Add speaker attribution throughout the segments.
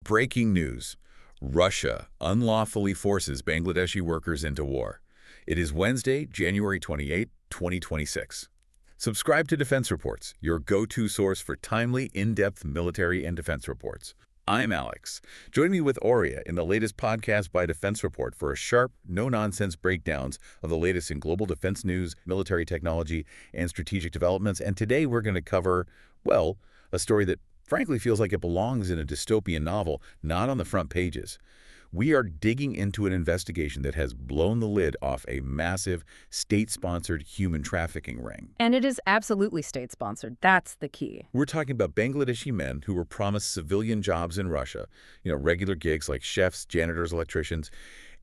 Speaker 1: Breaking news. Russia unlawfully forces Bangladeshi workers into war. It is Wednesday, January 28, 2026. Subscribe to Defense Reports, your go-to source for timely, in-depth military and defense reports. I'm Alex. Join me with Aurea in the latest podcast by Defense Report for a sharp, no-nonsense breakdowns of the latest in global defense news, military technology, and strategic developments. And today we're going to cover, well, a story that frankly feels like it belongs in a dystopian novel, not on the front pages. We are digging into an investigation that has blown the lid off a massive, state-sponsored human trafficking ring.
Speaker 2: And it is absolutely state-sponsored. That's the key.
Speaker 1: We're talking about Bangladeshi men who were promised civilian jobs in Russia, regular gigs like chefs, janitors, electricians,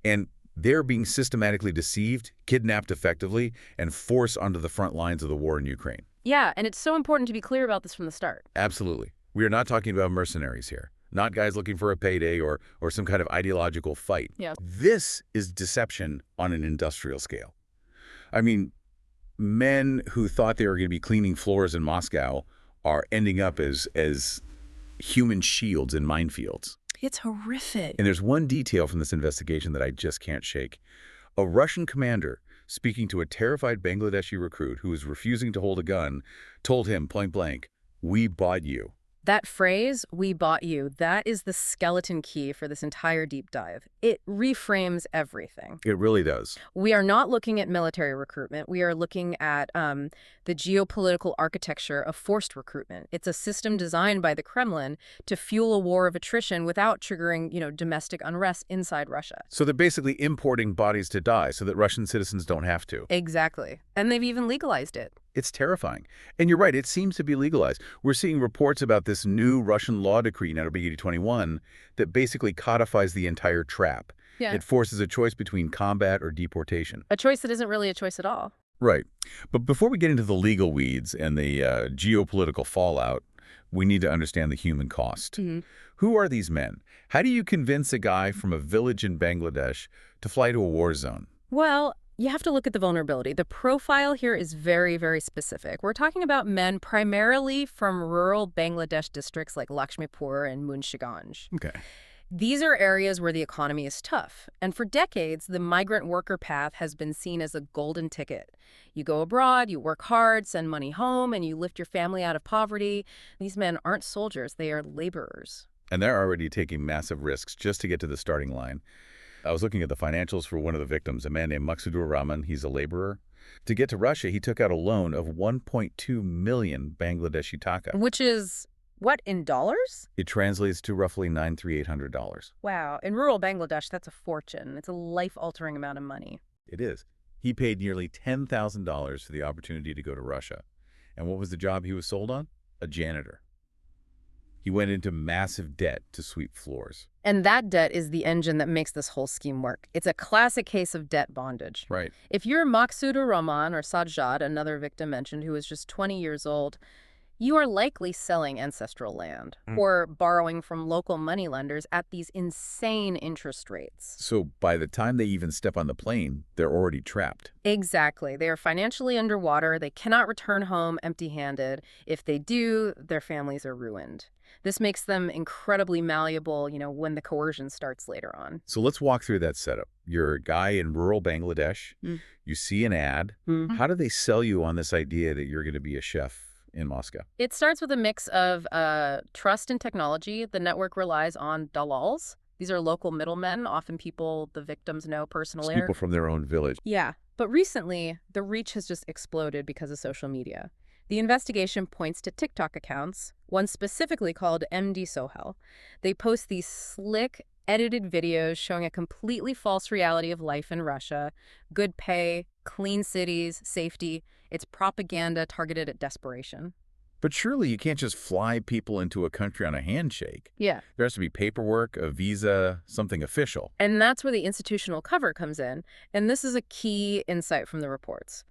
Speaker 1: and they're being systematically deceived, kidnapped effectively, and forced onto the front lines of the war in Ukraine.
Speaker 2: Yeah, and it's so important to be clear about this from the start.
Speaker 1: Absolutely. We are not talking about mercenaries here, not guys looking for a payday or some kind of ideological fight.
Speaker 2: Yeah.
Speaker 1: This is deception on an industrial scale. I mean, men who thought they were going to be cleaning floors in Moscow are ending up as human shields in minefields.
Speaker 2: It's horrific.
Speaker 1: And there's one detail from this investigation that I just can't shake. A Russian commander speaking to a terrified Bangladeshi recruit who was refusing to hold a gun told him point blank, "We bought you."
Speaker 2: That phrase, "we bought you," that is the skeleton key for this entire deep dive. It reframes everything.
Speaker 1: It really does.
Speaker 2: We are not looking at military recruitment. We are looking at the geopolitical architecture of forced recruitment. It's a system designed by the Kremlin to fuel a war of attrition without triggering, domestic unrest inside Russia.
Speaker 1: So they're basically importing bodies to die so that Russian citizens don't have to.
Speaker 2: Exactly. And they've even legalized it.
Speaker 1: It's terrifying. And you're right, it seems to be legalized. We're seeing reports about this new Russian law decree, now Big 8021, that basically codifies the entire trap.
Speaker 2: Yeah.
Speaker 1: It forces a choice between combat or deportation.
Speaker 2: A choice that isn't really a choice at all.
Speaker 1: Right. But before we get into the legal weeds and the geopolitical fallout, we need to understand the human cost.
Speaker 2: Mm-hmm.
Speaker 1: Who are these men? How do you convince a guy from a village in Bangladesh to fly to a war zone?
Speaker 2: Well, you have to look at the vulnerability. The profile here is very, very specific. We're talking about men primarily from rural Bangladesh districts like Lakshmipur and Munshiganj.
Speaker 1: Okay.
Speaker 2: These are areas where the economy is tough. And for decades, the migrant worker path has been seen as a golden ticket. You go abroad, you work hard, send money home, and you lift your family out of poverty. These men aren't soldiers. They are laborers.
Speaker 1: And they're already taking massive risks just to get to the starting line. I was looking at the financials for one of the victims, a man named Maksudur Rahman. He's a laborer. To get to Russia, he took out a loan of 1.2 million Bangladeshi taka.
Speaker 2: Which is, what, in dollars?
Speaker 1: It translates to roughly $9,800.
Speaker 2: Wow. In rural Bangladesh, that's a fortune. It's a life-altering amount of money.
Speaker 1: It is. He paid nearly $10,000 for the opportunity to go to Russia. And what was the job he was sold on? A janitor. He went into massive debt to sweep floors.
Speaker 2: And that debt is the engine that makes this whole scheme work. It's a classic case of debt bondage.
Speaker 1: Right.
Speaker 2: If you're Maksudur Rahman or Sajjad, another victim mentioned, who is just 20 years old, you are likely selling ancestral land or borrowing from local moneylenders at these insane interest rates.
Speaker 1: So by the time they even step on the plane, they're already trapped.
Speaker 2: Exactly. They are financially underwater. They cannot return home empty-handed. If they do, their families are ruined. This makes them incredibly malleable, when the coercion starts later on.
Speaker 1: So let's walk through that setup. You're a guy in rural Bangladesh. You see an ad. How do they sell you on this idea that you're going to be a chef in Moscow?
Speaker 2: It starts with a mix of trust and technology. The network relies on dalals. These are local middlemen, often people the victims know personally.
Speaker 1: People from their own village.
Speaker 2: Yeah. But recently, the reach has just exploded because of social media. The investigation points to TikTok accounts, one specifically called MD Sohel. They post these slick, edited videos showing a completely false reality of life in Russia, good pay, clean cities, safety. It's propaganda targeted at desperation.
Speaker 1: But surely you can't just fly people into a country on a handshake.
Speaker 2: Yeah.
Speaker 1: There has to be paperwork, a visa, something official.
Speaker 2: And that's where the institutional cover comes in. And this is a key insight from the reports.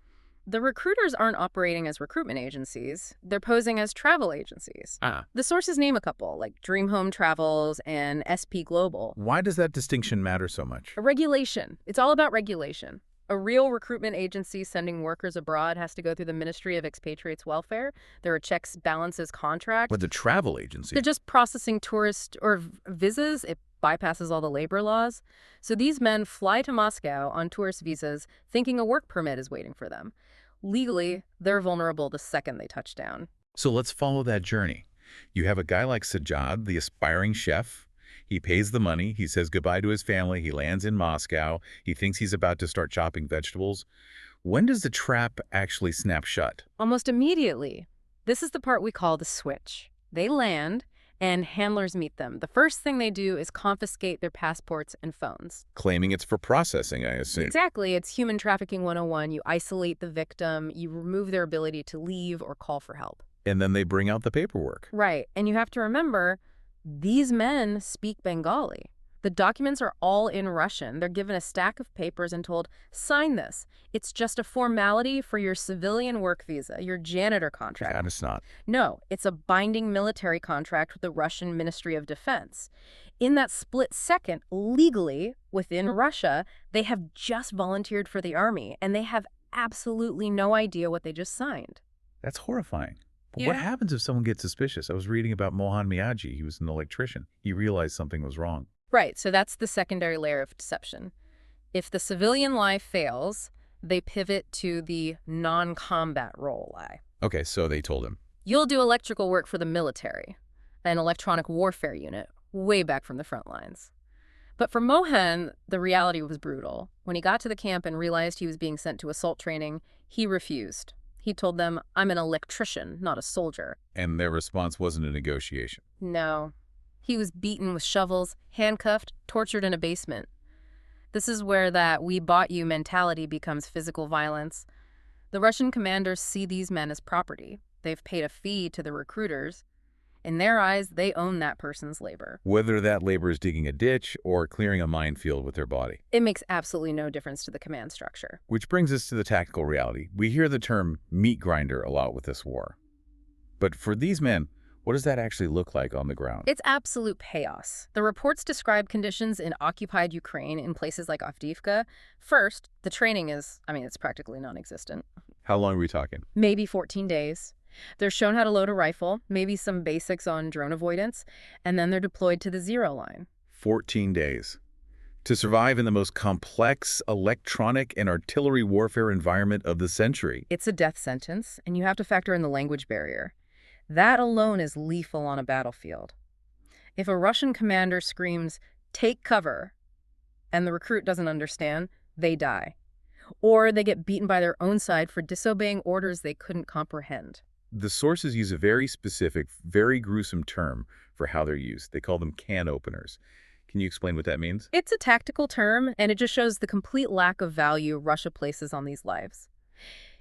Speaker 2: The recruiters aren't operating as recruitment agencies. They're posing as travel agencies. The sources name a couple, like Dream Home Travels and SP Global.
Speaker 1: Why does that distinction matter so much?
Speaker 2: Regulation. It's all about regulation. A real recruitment agency sending workers abroad has to go through the Ministry of Expatriates Welfare. There are checks, balances, contracts.
Speaker 1: With the travel agency.
Speaker 2: They're just processing tourist or visas. It bypasses all the labor laws. So these men fly to Moscow on tourist visas thinking a work permit is waiting for them. Legally, they're vulnerable the second they touch down.
Speaker 1: So let's follow that journey. You have a guy like Sajjad, the aspiring chef. He pays the money. He says goodbye to his family. He lands in Moscow. He thinks he's about to start chopping vegetables. When does the trap actually snap shut?
Speaker 2: Almost immediately. This is the part we call the switch. They land, and handlers meet them. The first thing they do is confiscate their passports and phones.
Speaker 1: Claiming it's for processing, I assume.
Speaker 2: Exactly. It's human trafficking 101. You isolate the victim. You remove their ability to leave or call for help.
Speaker 1: And then they bring out the paperwork.
Speaker 2: Right. And you have to remember, these men speak Bengali. The documents are all in Russian. They're given a stack of papers and told, sign this. It's just a formality for your civilian work visa, your janitor contract.
Speaker 1: God, it's not.
Speaker 2: No, it's a binding military contract with the Russian Ministry of Defense. In that split second, legally, within Russia, they have just volunteered for the army, and they have absolutely no idea what they just signed.
Speaker 1: That's horrifying. But
Speaker 2: Yeah.
Speaker 1: what happens if someone gets suspicious? I was reading about Mohan Miyagi. He was an electrician. He realized something was wrong.
Speaker 2: Right, so that's the secondary layer of deception. If the civilian lie fails, they pivot to the non-combat role lie.
Speaker 1: Okay, so they told him.
Speaker 2: You'll do electrical work for the military, an electronic warfare unit, way back from the front lines. But for Mohan, the reality was brutal. When he got to the camp and realized he was being sent to assault training, he refused. He told them, I'm an electrician, not a soldier.
Speaker 1: And their response wasn't a negotiation.
Speaker 2: No. He was beaten with shovels, handcuffed, tortured in a basement. This is where that we bought you mentality becomes physical violence. The Russian commanders see these men as property. They've paid a fee to the recruiters. In their eyes, they own that person's labor.
Speaker 1: Whether that labor is digging a ditch or clearing a minefield with their body.
Speaker 2: It makes absolutely no difference to the command structure.
Speaker 1: Which brings us to the tactical reality. We hear the term meat grinder a lot with this war. But for these men, what does that actually look like on the ground?
Speaker 2: It's absolute chaos. The reports describe conditions in occupied Ukraine in places like Avdiivka. First, the training is, it's practically non-existent.
Speaker 1: How long are we talking?
Speaker 2: Maybe 14 days. They're shown how to load a rifle, maybe some basics on drone avoidance, and then they're deployed to the zero line.
Speaker 1: 14 days. To survive in the most complex electronic and artillery warfare environment of the century.
Speaker 2: It's a death sentence, and you have to factor in the language barrier. That alone is lethal on a battlefield. If a Russian commander screams, take cover, and the recruit doesn't understand, they die. Or they get beaten by their own side for disobeying orders they couldn't comprehend.
Speaker 1: The sources use a very specific, very gruesome term for how they're used. They call them can openers. Can you explain what that means?
Speaker 2: It's a tactical term, and it just shows the complete lack of value Russia places on these lives.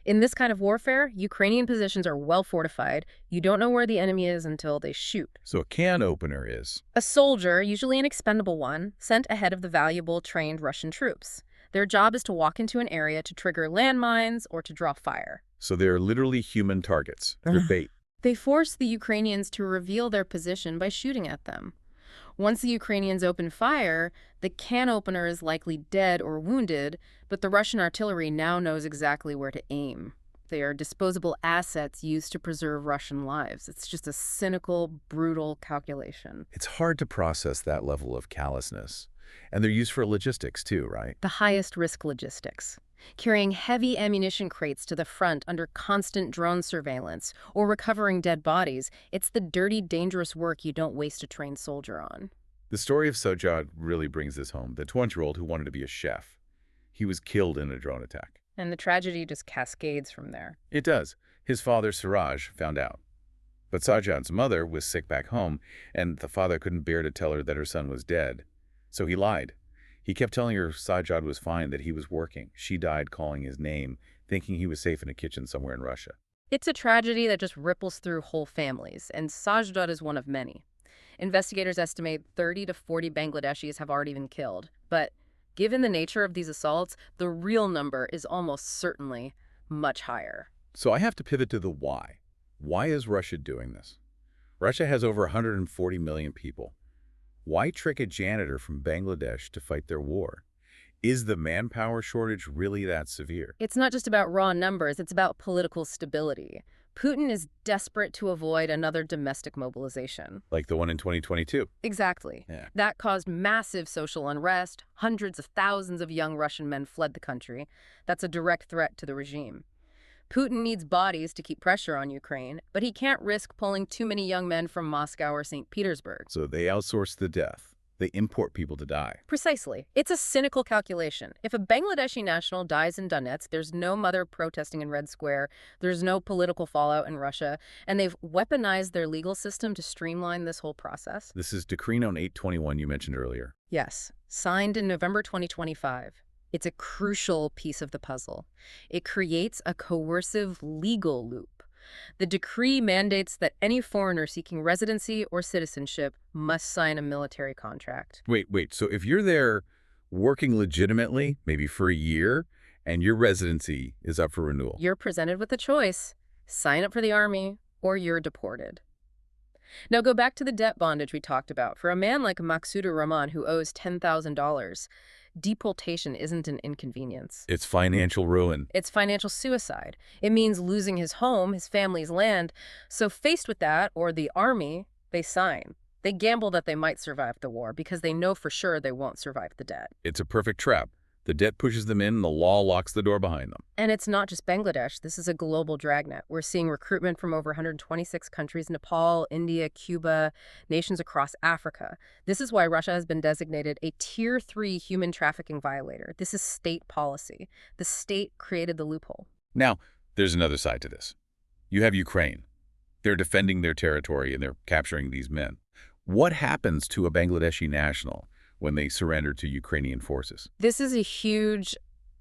Speaker 2: In this kind of warfare, Ukrainian positions are well fortified. You don't know where the enemy is until they shoot.
Speaker 1: So a can opener is?
Speaker 2: A soldier, usually an expendable one, sent ahead of the valuable, trained Russian troops. Their job is to walk into an area to trigger landmines or to draw fire.
Speaker 1: So they're literally human targets. They're bait.
Speaker 2: They force the Ukrainians to reveal their position by shooting at them. Once the Ukrainians open fire, the can opener is likely dead or wounded, but the Russian artillery now knows exactly where to aim. They are disposable assets used to preserve Russian lives. It's just a cynical, brutal calculation.
Speaker 1: It's hard to process that level of callousness. And they're used for logistics too, right?
Speaker 2: The highest risk logistics. Carrying heavy ammunition crates to the front under constant drone surveillance, or recovering dead bodies. It's the dirty, dangerous work you don't waste a trained soldier on.
Speaker 1: The story of Sajjad really brings this home. The 20-year-old who wanted to be a chef. He was killed in a drone attack.
Speaker 2: And the tragedy just cascades from there.
Speaker 1: It does. His father, Siraj, found out. But Sajjad's mother was sick back home, and the father couldn't bear to tell her that her son was dead. So he lied. He kept telling her Sajjad was fine, that he was working. She died calling his name, thinking he was safe in a kitchen somewhere in Russia.
Speaker 2: It's a tragedy that just ripples through whole families, and Sajjad is one of many. Investigators estimate 30 to 40 Bangladeshis have already been killed. But given the nature of these assaults, the real number is almost certainly much higher.
Speaker 1: So I have to pivot to the why. Why is Russia doing this? Russia has over 140 million people. Why trick a janitor from Bangladesh to fight their war? Is the manpower shortage really that severe?
Speaker 2: It's not just about raw numbers, it's about political stability. Putin is desperate to avoid another domestic mobilization.
Speaker 1: Like the one in 2022?
Speaker 2: Exactly.
Speaker 1: Yeah.
Speaker 2: That caused massive social unrest. Hundreds of thousands of young Russian men fled the country. That's a direct threat to the regime. Putin needs bodies to keep pressure on Ukraine, but he can't risk pulling too many young men from Moscow or St. Petersburg.
Speaker 1: So they outsource the death. They import people to die.
Speaker 2: Precisely. It's a cynical calculation. If a Bangladeshi national dies in Donetsk, there's no mother protesting in Red Square, there's no political fallout in Russia, and they've weaponized their legal system to streamline this whole process.
Speaker 1: This is Decree Note 821 you mentioned earlier.
Speaker 2: Yes, signed in November 2025. It's a crucial piece of the puzzle. It creates a coercive legal loop. The decree mandates that any foreigner seeking residency or citizenship must sign a military contract.
Speaker 1: Wait. So if you're there working legitimately, maybe for a year, and your residency is up for renewal,
Speaker 2: You're presented with a choice: sign up for the army or you're deported. Now go back to the debt bondage we talked about. For a man like Maqsudur Rahman who owes $10,000, deportation isn't an inconvenience.
Speaker 1: it's financial ruin.
Speaker 2: It's financial suicide. It means losing his home, his family's land. So faced with that, or the army, they sign. They gamble that they might survive the war because they know for sure they won't survive the debt.
Speaker 1: It's a perfect trap. The debt pushes them in, and the law locks the door behind them.
Speaker 2: And it's not just Bangladesh. This is a global dragnet. We're seeing recruitment from over 126 countries: Nepal, India, Cuba, nations across Africa. This is why Russia has been designated a Tier 3 human trafficking violator. This is state policy. The state created the loophole.
Speaker 1: Now, there's another side to this. You have Ukraine. They're defending their territory, and they're capturing these men. What happens to a Bangladeshi national when they surrender to Ukrainian forces?
Speaker 2: This is a huge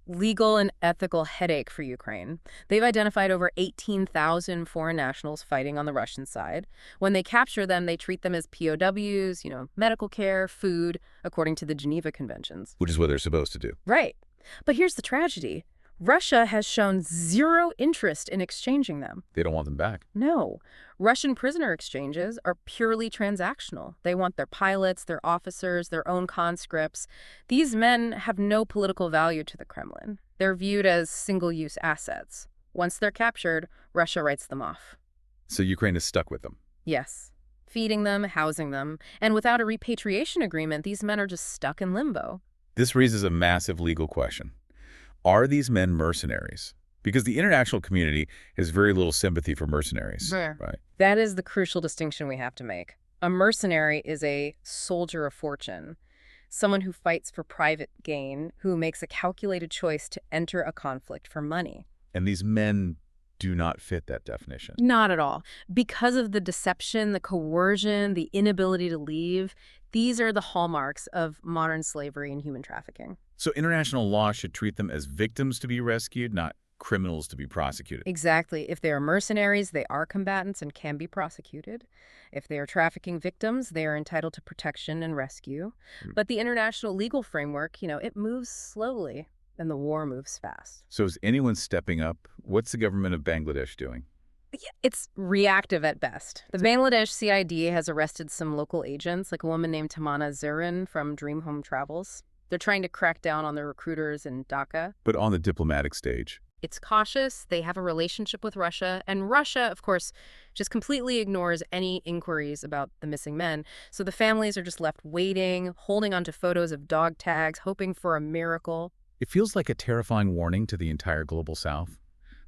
Speaker 2: legal and ethical headache for Ukraine. They've identified over 18,000 foreign nationals fighting on the Russian side. When they capture them, they treat them as POWs, medical care, food, according to the Geneva Conventions.
Speaker 1: Which is what they're supposed to do.
Speaker 2: Right. But here's the tragedy. Russia has shown zero interest in exchanging them.
Speaker 1: They don't want them back.
Speaker 2: No. Russian prisoner exchanges are purely transactional. They want their pilots, their officers, their own conscripts. These men have no political value to the Kremlin. They're viewed as single-use assets. Once they're captured, Russia writes them off.
Speaker 1: So Ukraine is stuck with them.
Speaker 2: Yes. Feeding them, housing them. And without a repatriation agreement, these men are just stuck in limbo.
Speaker 1: This raises a massive legal question. Are these men mercenaries? Because the international community has very little sympathy for mercenaries.
Speaker 2: Sure.
Speaker 1: Right?
Speaker 2: That is the crucial distinction we have to make. A mercenary is a soldier of fortune, someone who fights for private gain, who makes a calculated choice to enter a conflict for money.
Speaker 1: And these men do not fit that definition.
Speaker 2: Not at all. Because of the deception, the coercion, the inability to leave, these are the hallmarks of modern slavery and human trafficking.
Speaker 1: So international law should treat them as victims to be rescued, not criminals to be prosecuted.
Speaker 2: Exactly. If they are mercenaries, they are combatants and can be prosecuted. If they are trafficking victims, they are entitled to protection and rescue. But the international legal framework, it moves slowly, and the war moves fast.
Speaker 1: So is anyone stepping up? What's the government of Bangladesh doing?
Speaker 2: It's reactive at best. The Bangladesh CID has arrested some local agents, like a woman named Tamana Zirin from Dream Home Travels. They're trying to crack down on the recruiters in Dhaka.
Speaker 1: But on the diplomatic stage.
Speaker 2: It's cautious, they have a relationship with Russia, and Russia, of course, just completely ignores any inquiries about the missing men. So the families are just left waiting, holding onto photos of dog tags, hoping for a miracle.
Speaker 1: It feels like a terrifying warning to the entire global South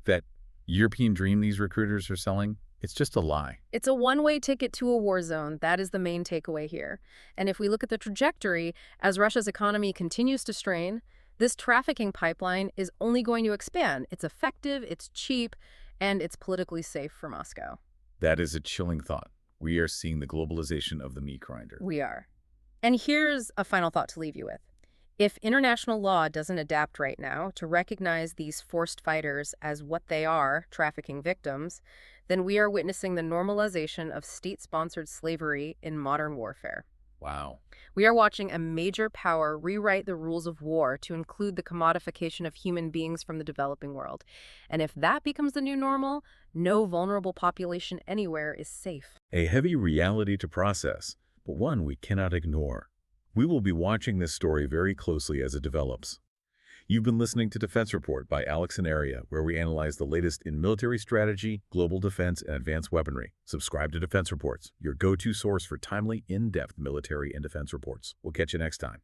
Speaker 1: that European dream these recruiters are selling, it's just a lie.
Speaker 2: It's a one-way ticket to a war zone. That is the main takeaway here. And if we look at the trajectory, as Russia's economy continues to strain, this trafficking pipeline is only going to expand. It's effective, it's cheap, and it's politically safe for Moscow.
Speaker 1: That is a chilling thought. We are seeing the globalization of the meat grinder.
Speaker 2: We are. And here's a final thought to leave you with. If international law doesn't adapt right now to recognize these forced fighters as what they are, trafficking victims, then we are witnessing the normalization of state-sponsored slavery in modern warfare.
Speaker 1: Wow.
Speaker 2: We are watching a major power rewrite the rules of war to include the commodification of human beings from the developing world. And if that becomes the new normal, no vulnerable population anywhere is safe.
Speaker 1: A heavy reality to process, but one we cannot ignore. We will be watching this story very closely as it develops. You've been listening to Defense Report by Alex and Aria, where we analyze the latest in military strategy, global defense, and advanced weaponry. Subscribe to Defense Reports, your go-to source for timely, in-depth military and defense reports. We'll catch you next time.